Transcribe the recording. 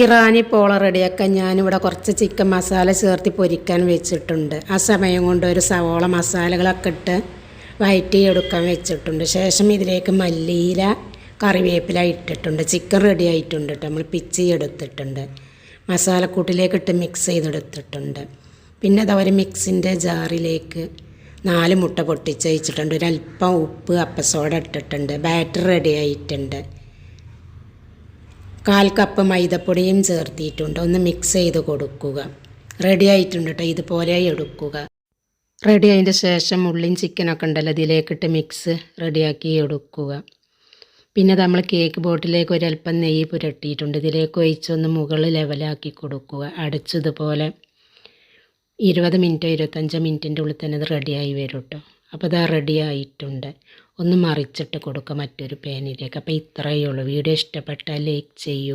ഇറാനി പോള റെഡിയാക്കാൻ ഞാനിവിടെ കുറച്ച് ചിക്കൻ മസാല ചേർത്ത് പൊരിക്കാൻ വെച്ചിട്ടുണ്ട്. ആ സമയം കൊണ്ട് ഒരു സവോള മസാലകളൊക്കെ ഇട്ട് വഴറ്റിയെടുക്കാൻ വെച്ചിട്ടുണ്ട്. ശേഷം ഇതിലേക്ക് മല്ലിയില കറിവേപ്പില ഇട്ടിട്ടുണ്ട്. ചിക്കൻ റെഡി ആയിട്ടുണ്ട് കേട്ടോ. നമ്മൾ പിച്ചി എടുത്തിട്ടുണ്ട്. മസാലക്കൂട്ടിലേക്ക് ഇട്ട് മിക്സ് ചെയ്തെടുത്തിട്ടുണ്ട്. പിന്നെ അത് ഒരു മിക്സിൻ്റെ ജാറിലേക്ക് 4 മുട്ട പൊട്ടിച്ച് വെച്ചിട്ടുണ്ട്. ഒരല്പം ഉപ്പ് അപ്പസോഡ ഇട്ടിട്ടുണ്ട്. ബാറ്റർ റെഡി ആയിട്ടുണ്ട്. 1/4 കപ്പ് മൈദപ്പൊടിയും ചേർത്തിയിട്ടുണ്ട്. ഒന്ന് മിക്സ് ചെയ്ത് കൊടുക്കുക. റെഡി ആയിട്ടുണ്ട് കേട്ടോ. ഇതുപോലെ എടുക്കുക. റെഡി ആയതിൻ്റെ ശേഷം ഉള്ളിയും ചിക്കനൊക്കെ ഉണ്ടല്ലോ ഇതിലേക്കിട്ട് മിക്സ് റെഡിയാക്കി എടുക്കുക. പിന്നെ നമ്മൾ കേക്ക് ബോട്ടിലേക്ക് ഒരല്പം നെയ്യ് പുരട്ടിയിട്ടുണ്ട്. ഇതിലേക്ക് ഒഴിച്ചൊന്ന് മുകളിൽ ലെവലാക്കി കൊടുക്കുക. അടച്ചതുപോലെ 20 മിനിറ്റോ 25 മിനിറ്റിൻ്റെ ഉള്ളിൽ തന്നെ അത് റെഡിയായി വരും കേട്ടോ. അപ്പോൾ ഇതാ റെഡി ആയിട്ടുണ്ട്. ഒന്ന് മറിച്ചിട്ട് കൊടുക്കുക മറ്റൊരു പാനിലേക്ക്. അപ്പോൾ ഇത്രയേ ഉള്ളൂ. വീഡിയോ ഇഷ്ടപ്പെട്ടാൽ ലൈക്ക് ചെയ്യൂ.